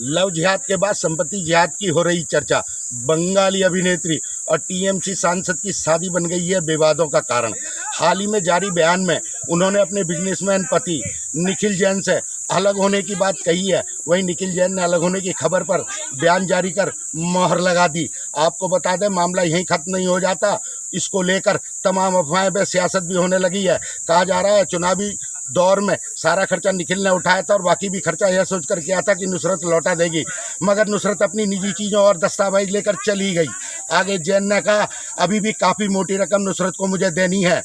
Love जिहाद के बाद संपत्ति जिहाद की हो रही चर्चा। बंगाली अभिनेत्री और टीएमसी सांसद की शादी बन गई है विवादों का कारण। हाल ही में जारी बयान में उन्होंने अपने बिजनेसमैन पति निखिल जैन से अलग होने की बात कही है। वहीं निखिल जैन ने अलग होने की खबर पर बयान जारी कर मोहर लगा दी। आपको बता दें, मामला यहीं खत्म नहीं हो जाता। इसको लेकर तमाम अफवाहें पे सियासत भी होने लगी है। कहा जा रहा है चुनावी दौर में सारा खर्चा निखिल ने उठाया था और बाकी भी खर्चा यह सोचकर किया था कि नुसरत लौटा देगी, मगर नुसरत अपनी निजी चीज़ों और दस्तावेज लेकर चली गई। आगे जैन ने कहा, अभी भी काफ़ी मोटी रकम नुसरत को मुझे देनी है।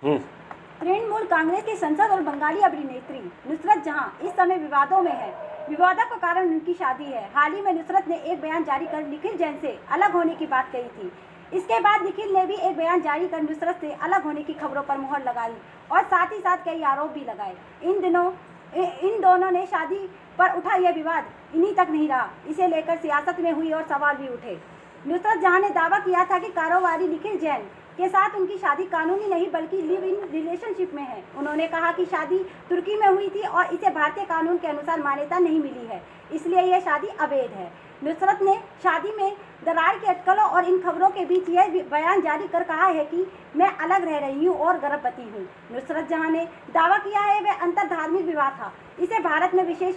तृणमूल कांग्रेस की सांसद और बंगाली अभिनेत्री नुसरत जहां इस समय विवादों में है। विवादों का कारण उनकी शादी है। हाल ही में नुसरत ने एक बयान जारी कर निखिल जैन से अलग होने की बात कही थी। इसके बाद निखिल ने भी एक बयान जारी कर नुसरत से अलग होने की खबरों पर मुहर लगाई और साथ ही साथ कई आरोप भी लगाए। इन दोनों ने शादी पर उठा यह विवाद इन्हीं तक नहीं रहा, इसे लेकर सियासत में हुई और सवाल भी उठे। नुसरत जहां ने दावा किया था कि कारोबारी निखिल जैन के साथ उनकी शादी कानूनी नहीं बल्कि लिव इन रिलेशनशिप में है। उन्होंने कहा कि शादी तुर्की में हुई थी और इसे भारतीय कानून के अनुसार मान्यता नहीं मिली है, इसलिए यह शादी अवैध है। नुसरत ने शादी में दरार की अटकलों और इन खबरों के बीच यह बयान जारी कर कहा है कि मैं अलग रह रही हूं और गर्भवती हूं। नुसरत जहां ने दावा किया है वह अंतर धार्मिक विवाह था। इसे भारत में विशेष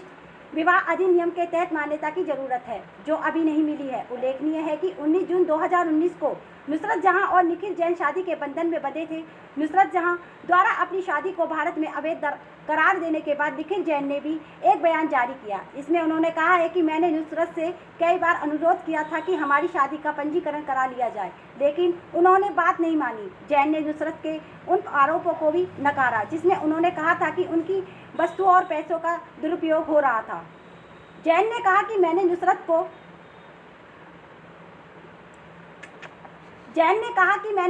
विवाह अधिनियम के तहत मान्यता की जरूरत है, जो अभी नहीं मिली है। उल्लेखनीय है कि 19 जून 2019 को नुसरत जहां और निखिल जैन शादी के बंधन में बंधे थे। नुसरत जहां द्वारा अपनी शादी को भारत में अवैध करार देने के बाद निखिल जैन ने भी एक बयान जारी किया। इसमें उन्होंने कहा है कि मैंने नुसरत से कई बार अनुरोध किया था कि हमारी शादी का पंजीकरण करा लिया जाए, लेकिन उन्होंने बात नहीं मानी। जैन ने नुसरत के उन आरोपों को भी नकारा जिसमें उन्होंने कहा था कि उनकी वस्तुओं और पैसों का दुरुपयोग हो रहा था। जैन ने कहा कि मैंने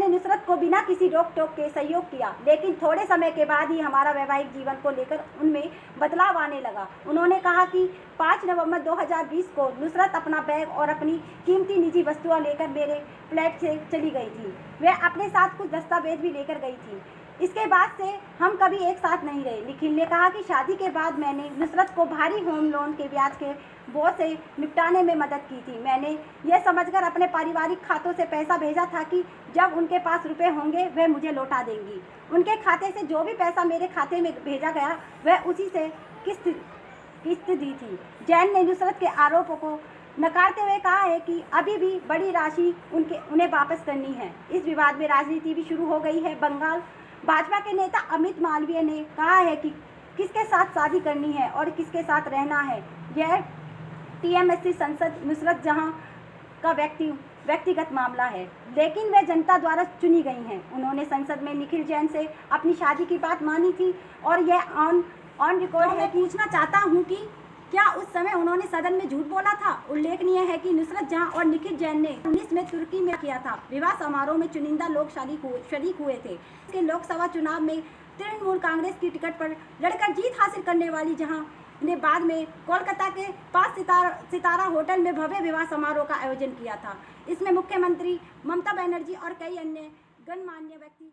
नुसरत को बिना किसी रोक टोक के सहयोग किया, लेकिन थोड़े समय के बाद ही हमारा वैवाहिक जीवन को लेकर उनमें बदलाव आने लगा। उन्होंने कहा कि 5 नवंबर 2020 को नुसरत अपना बैग और अपनी कीमती निजी वस्तुएं लेकर मेरे फ्लैट से चली गई थी। वह अपने साथ कुछ दस्तावेज भी लेकर गई थी। इसके बाद से हम कभी एक साथ नहीं रहे। निखिल ने कहा कि शादी के बाद मैंने नुसरत को भारी होम लोन के ब्याज के बोझ से निपटाने में मदद की थी। मैंने यह समझकर अपने पारिवारिक खातों से पैसा भेजा था कि जब उनके पास रुपए होंगे वह मुझे लौटा देंगी। उनके खाते से जो भी पैसा मेरे खाते में भेजा गया वह उसी से किस्त दी थी। जैन ने नुसरत के आरोपों को नकारते हुए कहा है कि अभी भी बड़ी राशि उन्हें वापस करनी है। इस विवाद में राजनीति भी शुरू हो गई है। बंगाल भाजपा के नेता अमित मालवीय ने कहा है कि किसके साथ शादी करनी है और किसके साथ रहना है, यह टीएमसी सांसद नुसरत जहां का व्यक्तिगत मामला है, लेकिन वे जनता द्वारा चुनी गई हैं। उन्होंने संसद में निखिल जैन से अपनी शादी की बात मानी थी और यह ऑन रिकॉर्ड है। पूछना चाहता हूं कि क्या उस समय उन्होंने सदन में झूठ बोला था? उल्लेखनीय है कि नुसरत जहां और निखिल जैन ने 19 में तुर्की में किया था। विवाह समारोह में चुनिंदा लोग शरीक हुए थे। इसके लोकसभा चुनाव में तृणमूल कांग्रेस की टिकट पर लड़कर जीत हासिल करने वाली जहां ने बाद में कोलकाता के पास सितारा होटल में भव्य विवाह समारोह का आयोजन किया था। इसमें मुख्यमंत्री ममता बनर्जी और कई अन्य गणमान्य व्यक्ति